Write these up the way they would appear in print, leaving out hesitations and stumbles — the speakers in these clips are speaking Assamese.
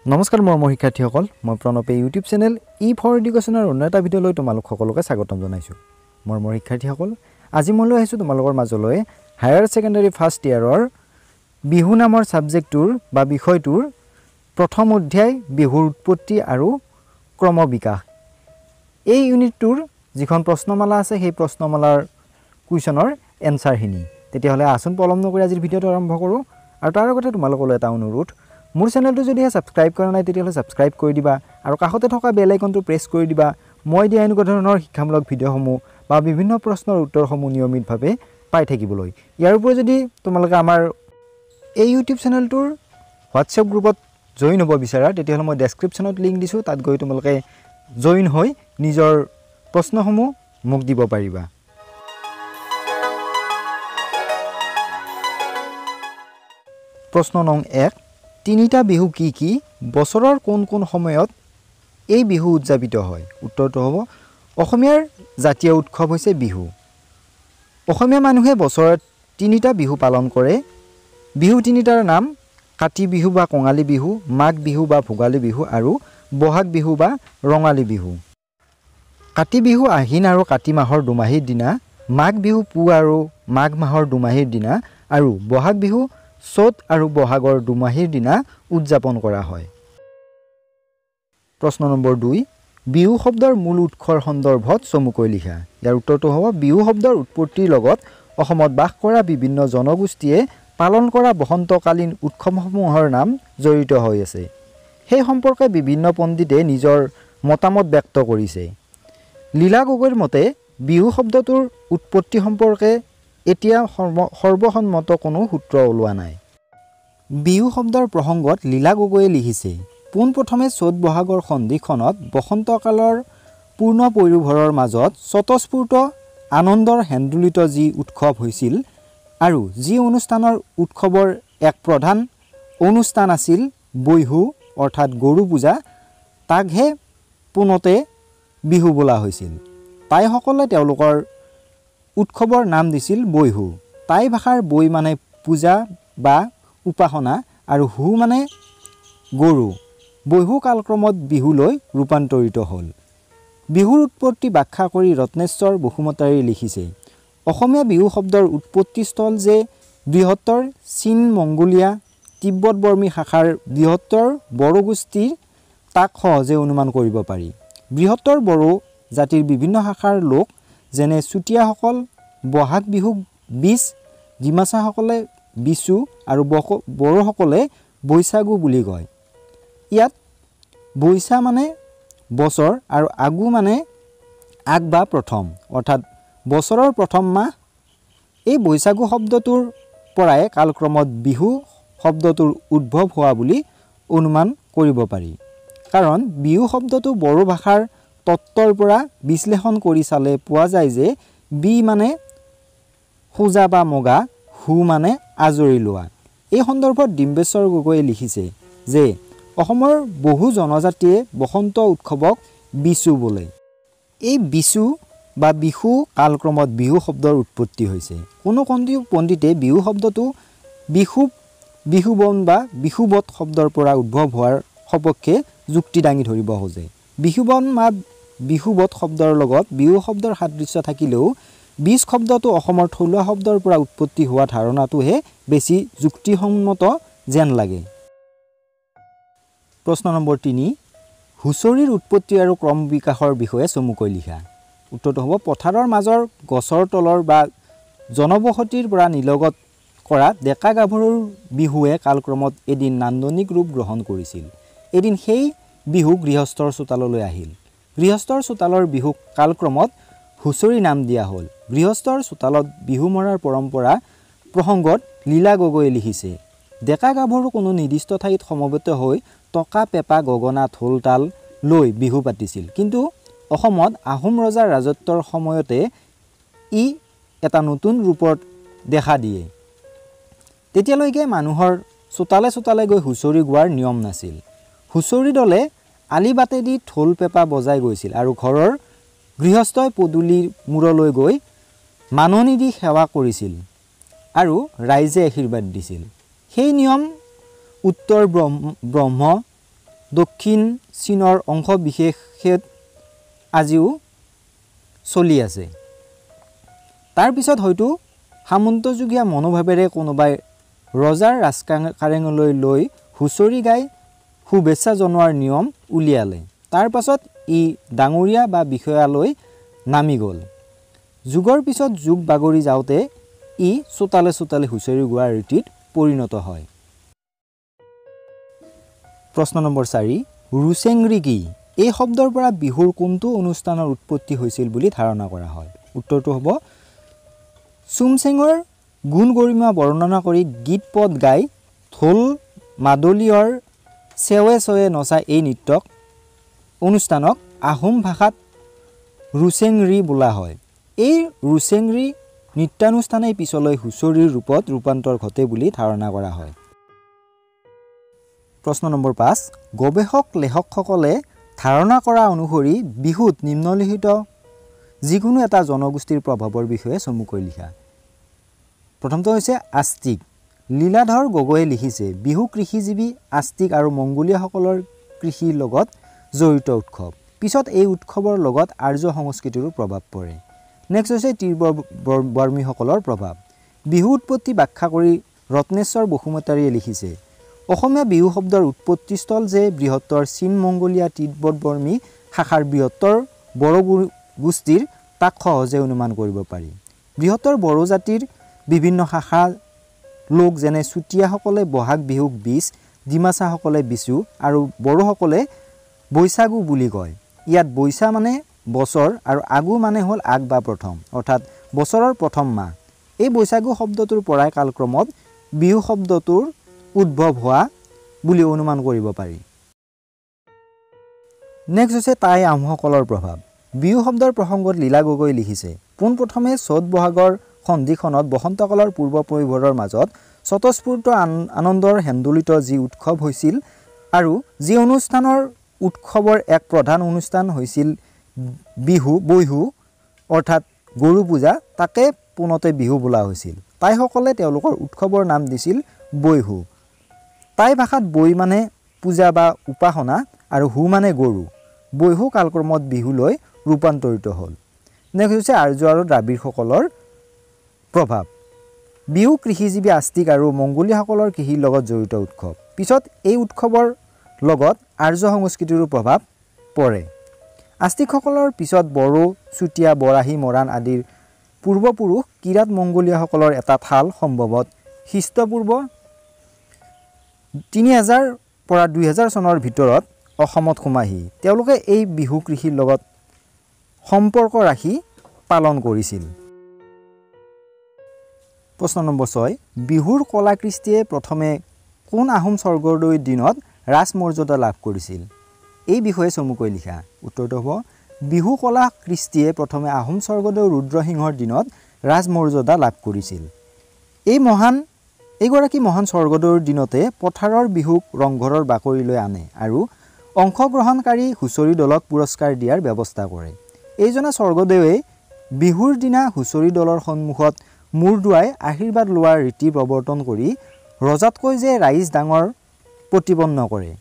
নমস্কাৰ মৰমৰ শিক্ষাৰ্থীসকল, মই প্ৰণৱে ইউটিউব চেনেল E4 এডুকেশ্যনৰ অন্য এটা ভিডিঅ'লৈ তোমালোক সকলোকে স্বাগতম জনাইছোঁ। মৰমৰ শিক্ষাৰ্থীসকল, আজি মই লৈ আহিছোঁ তোমালোকৰ মাজলৈ হায়াৰ ছেকেণ্ডাৰী ফাৰ্ষ্ট ইয়াৰৰ বিহু নামৰ ছাবজেক্টটোৰ বা বিষয়টোৰ প্ৰথম অধ্যায় বিহুৰ উৎপত্তি আৰু ক্ৰমবিকাশ। এই ইউনিটটোৰ যিখন প্ৰশ্নমালা আছে সেই প্ৰশ্নমালাৰ কুৱেশ্যনৰ এনসাৰখিনি। তেতিয়াহ'লে আসুন পলম নকৰি আজিৰ ভিডিঅ'টো আৰম্ভ কৰোঁ। আৰু তাৰ আগতে তোমালোকলৈ এটা অনুৰোধ, মোৰ চেনেলটো যদিহে ছাবস্ক্ৰাইব কৰা নাই তেতিয়াহ'লে ছাবস্ক্ৰাইব কৰি দিবা আৰু কাষতে থকা বেল আইকনটো প্ৰেছ কৰি দিবা। মই দিয়া এনেকুৱা ধৰণৰ শিক্ষামূলক ভিডিঅ'সমূহ বা বিভিন্ন প্ৰশ্নৰ উত্তৰসমূহ নিয়মিতভাৱে পাই থাকিবলৈ। ইয়াৰ উপৰি যদি তোমালোকে আমাৰ এই ইউটিউব চেনেলটোৰ হোৱাটছএপ গ্ৰুপত জইন হ'ব বিচাৰা তেতিয়াহ'লে মই ডেছক্ৰিপশ্যনত লিংক দিছোঁ, তাত গৈ তোমালোকে জইন হৈ নিজৰ প্ৰশ্নসমূহ মোক দিব পাৰিবা। প্ৰশ্ন নং 1, তিনিটা বিহু কি কি? বছৰৰ কোন কোন সময়ত এই বিহু উদযাপিত হয়? উত্তৰটো হ'ব অসমীয়াৰ জাতীয় উৎসৱ হৈছে বিহু। অসমীয়া মানুহে বছৰত তিনিটা বিহু পালন কৰে। বিহু তিনিটাৰ নাম কাতি বিহু বা কঙালী বিহু, মাঘ বিহু বা ভোগালী বিহু আৰু বহাগ বিহু বা ৰঙালী বিহু। কাতি বিহু আহিন আৰু কাতি মাহৰ দুমাহীৰ দিনা, মাঘ বিহু পুহ আৰু মাঘ মাহৰ দুমাহীৰ দিনা আৰু বহাগ বিহু চ'ত আৰু বহাগৰ দুমাহীৰ দিনা উদযাপন কৰা হয়। প্ৰশ্ন নম্বৰ 2, বিহু শব্দৰ মূল উৎসৰ সন্দৰ্ভত চমুকৈ লিখা। ইয়াৰ উত্তৰটো হ'ব বিহু শব্দৰ উৎপত্তিৰ লগত অসমত বাস কৰা বিভিন্ন জনগোষ্ঠীয়ে পালন কৰা বসন্তকালীন উৎসৱসমূহৰ নাম জড়িত হৈ আছে। সেই সম্পৰ্কে বিভিন্ন পণ্ডিতে নিজৰ মতামত ব্যক্ত কৰিছে। লীলা গগৈৰ মতে বিহু শব্দটোৰ উৎপত্তি সম্পৰ্কে এতিয়া সৰ্বসন্মত কোনো সূত্ৰ ওলোৱা নাই। বিহু শব্দৰ প্ৰসংগত লীলা গগৈয়ে লিখিছে, পোনপ্ৰথমে চ'ত বহাগৰ সন্ধিক্ষণত বসন্তকালৰ পূৰ্ণ পয়োভৰৰ মাজত স্বতঃস্ফূৰ্ত আনন্দৰ হেন্দোলিত যি উৎসৱ হৈছিল আৰু যি অনুষ্ঠানৰ উৎসৱৰ এক প্ৰধান অনুষ্ঠান আছিল বৈহু অৰ্থাৎ গৰু পূজা, তাকহে পোনতে বিহু বোলা হৈছিল। টাইসকলে তেওঁলোকৰ উৎসৱৰ নাম দিছিল বৈহু। টাই ভাষাৰ বৈ মানে পূজা বা উপাসনা আৰু হু মানে গৰু। বৈহু কালক্ৰমত বিহুলৈ ৰূপান্তৰিত হ'ল। বিহুৰ উৎপত্তি ব্যাখ্যা কৰি ৰত্নেশ্বৰ বসুমতাৰীয়ে লিখিছে, অসমীয়া বিহু শব্দৰ উৎপত্তিস্থল যে বৃহত্তৰ চীন মংগোলীয়া তিব্বতবৰ্মী শাখাৰ বৃহত্তৰ বড়ো গোষ্ঠীৰ তাক সহজে অনুমান কৰিব পাৰি। বৃহত্তৰ বড়ো জাতিৰ বিভিন্ন শাখাৰ লোক যেনে চুতীয়াসকল বহাগ বিহুক বিছ, ডিমাচাসকলে বিচু আৰু বড়োসকলে বৈশাগু বুলি কয়। ইয়াত বৈশা মানে বছৰ আৰু আগু মানে আগ বা প্ৰথম অৰ্থাৎ বছৰৰ প্ৰথম মাহ। এই বৈশাগু শব্দটোৰ পৰাই কালক্ৰমত বিহু শব্দটোৰ উদ্ভৱ হোৱা বুলি অনুমান কৰিব পাৰি। কাৰণ বিহু শব্দটো বড়ো ভাষাৰ তত্ত্বৰ পৰা বিশ্লেষণ কৰি চালে পোৱা যায় যে বি মানে সোজা বা মগা, হু মানে আজৰি লোৱা। এই সন্দৰ্ভত ডিম্বেশ্বৰ গগৈয়ে লিখিছে যে অসমৰ বহু জনজাতিয়ে বসন্ত উৎসৱক বিচু বোলে। এই বিচু বা বিহু কালক্ৰমত বিহু শব্দৰ উৎপত্তি হৈছে। কোনো পণ্ডিতে বিহু শব্দটো বিহুবন বা বিহুবত শব্দৰ পৰা উদ্ভৱ হোৱাৰ সপক্ষে যুক্তি দাঙি ধৰিব খোজে। বিহুবন বা বিহুবত শব্দৰ লগত বিহু শব্দৰ সাদৃশ্য থাকিলেও বীজ শব্দটো অসমৰ থলুৱা শব্দৰ পৰা উৎপত্তি হোৱা ধাৰণাটোহে বেছি যুক্তিসন্মত যেন লাগে। প্ৰশ্ন নম্বৰ 3, হুঁচৰিৰ উৎপত্তি আৰু ক্ৰম বিকাশৰ বিষয়ে চমুকৈ লিখা। উত্তৰটো হ'ব পথাৰৰ মাজৰ গছৰ তলৰ বা জনবসতিৰ পৰা নিলগত কৰা ডেকা গাভৰুৰ বিহুৱে কালক্ৰমত এদিন নান্দনিক ৰূপ গ্ৰহণ কৰিছিল। এদিন সেই বিহু গৃহস্থৰ চোতাললৈ আহিল। গৃহস্থৰ চোতালৰ বিহুক কালক্ৰমত হুঁচৰি নাম দিয়া হ'ল। গৃহস্থৰ চোতালত বিহু মৰাৰ পৰম্পৰা প্ৰসংগত লীলা গগৈয়ে লিখিছে, ডেকা গাভৰু কোনো নিৰ্দিষ্ট ঠাইত সমবেত হৈ টকা পেঁপা গগনা ঢোল তাল লৈ বিহু পাতিছিল। কিন্তু অসমত আহোম ৰজাৰ ৰাজত্বৰ সময়তে ই এটা নতুন ৰূপত দেখা দিয়ে। তেতিয়ালৈকে মানুহৰ চোতালে চোতালে গৈ হুঁচৰি গোৱাৰ নিয়ম নাছিল। হুঁচৰি দলে আলি বাটেদি ঢোল পেঁপা বজাই গৈছিল আৰু ঘৰৰ গৃহস্থই পদূলিৰ মূৰলৈ গৈ মাননি দি সেৱা কৰিছিল আৰু ৰাইজে আশীৰ্বাদ দিছিল। সেই নিয়ম উত্তৰ ব্ৰহ্ম দক্ষিণ চীনৰ অংশ বিশেষত আজিও চলি আছে। তাৰ পিছত হয়তো সামন্তযুগীয়া মনোভাৱেৰে কোনোবাই ৰজাৰ ৰাজকাৰেঙলৈ লৈ হুঁচৰি গাই শুভেচ্ছা জনোৱাৰ নিয়ম উলিয়ালে। তাৰ পাছত ই ডাঙৰীয়া বা বিষয়ালৈ নামি গ'ল। যুগৰ পিছত যুগ বাগৰি যাওঁতে ই চোতালে চোতালে হুঁচৰি গোৱাৰ ৰীতিত পৰিণত হয়। প্ৰশ্ন নম্বৰ 4, ৰুচেংৰি কি? এই শব্দৰ পৰা বিহুৰ কোনটো অনুষ্ঠানৰ উৎপত্তি হৈছিল বুলি ধাৰণা কৰা হয়? উত্তৰটো হ'ব চুমচেঙৰ গুণ গৰিমা বৰ্ণনা কৰি গীত পদ গাই ঢোল মাদলীয়ৰ চেৱে চেৱে নচা এই নৃত্যক অনুষ্ঠানক আহোম ভাষাত ৰুচেংৰি বোলা হয়। এই ৰুচেংৰি নৃত্যানুষ্ঠানেই পিছলৈ হুঁচৰিৰ ৰূপত ৰূপান্তৰ ঘটে বুলি ধাৰণা কৰা হয়। প্ৰশ্ন নম্বৰ 5, গৱেষক লেখকসকলে ধাৰণা কৰা অনুসৰি বিহুত নিম্নলিখিত যিকোনো এটা জনগোষ্ঠীৰ প্ৰভাৱৰ বিষয়ে চমুকৈ লিখা। প্ৰথমটো হৈছে আস্তিক। লীলাধৰ গগৈয়ে লিখিছে বিহু কৃষিজীৱী আস্তিক আৰু মংগোলীয়সকলৰ কৃষিৰ লগত জড়িত উৎসৱ। পিছত এই উৎসৱৰ লগত আৰ্য সংস্কৃতিৰো প্ৰভাৱ পৰে। নেক্সট হৈছে তিব্বৰ বৰ্মীসকলৰ প্ৰভাৱ। বিহু উৎপত্তি ব্যাখ্যা কৰি ৰত্নেশ্বৰ বসুমতাৰীয়ে লিখিছে অসমীয়া বিহু শব্দৰ উৎপত্তিস্থল যে বৃহত্তৰ চীন মংগোলীয়া তিব্বত বৰ্মী শাখাৰ বৃহত্তৰ বড়ো গোষ্ঠীৰ তাক সহজে অনুমান কৰিব পাৰি। বৃহত্তৰ বড়ো জাতিৰ বিভিন্ন শাখা লোক যেনে চুতীয়াসকলে বহাগ বিহুক বিছ, ডিমাচাসকলে বিচু আৰু বড়োসকলে বৈশাগু বুলি কয়। ইয়াত বৈশা মানে বছৰ আৰু আগু মানে হ'ল আগ বা প্ৰথম, অৰ্থাৎ বছৰৰ প্ৰথম মাহ। এই বৈশাগু শব্দটোৰ পৰাই কালক্ৰমত বিহু শব্দটোৰ উদ্ভৱ হোৱা বুলি অনুমান কৰিব পাৰি। নেক্সট হৈছে টাই আহোমসকলৰ প্ৰভাৱ। বিহু শব্দৰ প্ৰসংগত লীলা গগৈ লিখিছে পোনপ্ৰথমে চ'ত বহাগৰ সন্ধিখনত বসন্তকালৰ পূৰ্বপৰিভৰৰ মাজত স্বতঃস্ফূৰ্ত আনন্দৰ হেন্দোলিত যি উৎসৱ হৈছিল আৰু যি অনুষ্ঠানৰ উৎসৱৰ এক প্ৰধান অনুষ্ঠান হৈছিল বৈহু অৰ্থাৎ গৰু পূজা, তাকে পোনতে বিহু বোলা হৈছিল। টাইসকলে তেওঁলোকৰ উৎসৱৰ নাম দিছিল বৈহু। টাই ভাষাত বৈ মানে পূজা বা উপাসনা আৰু হু মানে গৰু। বৈহু কালক্ৰমত বিহুলৈ ৰূপান্তৰিত হ'ল। নেক্সট হৈছে আৰ্য আৰু দ্ৰাবিড়সকলৰ প্ৰভাৱ। বিহু কৃষিজীৱী আস্তিক আৰু মংগোলীয়সকলৰ কৃষিৰ লগত জড়িত উৎসৱ। পিছত এই উৎসৱৰ লগত আৰ্য সংস্কৃতিৰো প্ৰভাৱ পৰে। আস্তিকসকলৰ পিছত বড়ো, চুতীয়া, বৰাহী, মৰাণ আদিৰ পূৰ্বপুৰুষ কিৰাত মংগোলীয়সকলৰ এটা ঠাল সম্ভৱত খ্ৰীষ্টপূৰ্ব 3000 পৰা 2000 চনৰ ভিতৰত অসমত সোমাহি তেওঁলোকে এই বিহু কৃষিৰ লগত সম্পৰ্ক ৰাখি পালন কৰিছিল। প্ৰশ্ন নম্বৰ 6, বিহুৰ কলা কৃষ্টিয়ে প্ৰথমে কোন আহোম স্বৰ্গদেউৰ দিনত ৰাজমৰ্যাদা লাভ কৰিছিল? এই বিষয়ে চমুকৈ লিখা। উত্তৰটো হ'ব বিহু কলা কৃষ্টিয়ে প্ৰথমে আহোম স্বৰ্গদেউ ৰুদ্ৰসিংহৰ দিনত ৰাজমৰ্যাদা লাভ কৰিছিল। এইগৰাকী মহান স্বৰ্গদেউৰ দিনতে পথাৰৰ বিহুক ৰংঘৰৰ বাকৰিলৈ আনে আৰু অংশগ্ৰহণকাৰী হুঁচৰি দলক পুৰস্কাৰ দিয়াৰ ব্যৱস্থা কৰে। এইজনা স্বৰ্গদেৱে বিহুৰ দিনা হুঁচৰি দলৰ সন্মুখত মূৰ দোৱাই আশীৰ্বাদ লোৱাৰ ৰীতি প্ৰৱৰ্তন কৰি ৰজাতকৈ যে ৰাইজ ডাঙৰ প্ৰতিপন্ন কৰে।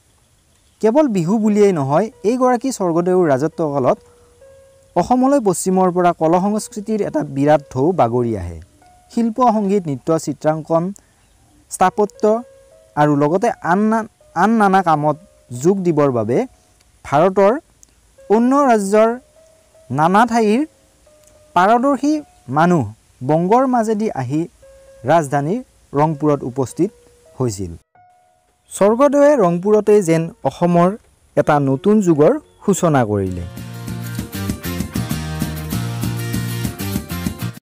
কেৱল বিহু বুলিয়েই নহয়, এইগৰাকী স্বৰ্গদেউৰ ৰাজত্বকালত অসমলৈ পশ্চিমৰ পৰা কলা সংস্কৃতিৰ এটা বিৰাট ঢৌ বাগৰি আহে। শিল্প, সংগীত, নৃত্য, চিত্ৰাংকন, স্থাপত্য আৰু লগতে আন নানা কামত যোগ দিবৰ বাবে ভাৰতৰ অন্য ৰাজ্যৰ নানা ঠাইৰ পাৰদৰ্শী মানুহ বংগৰ মাজেদি আহি ৰাজধানী ৰংপুৰত উপস্থিত হৈছিল। স্বৰ্গদেৱে ৰংপুৰতে যেন অসমৰ এটা নতুন যুগৰ সূচনা কৰিলে।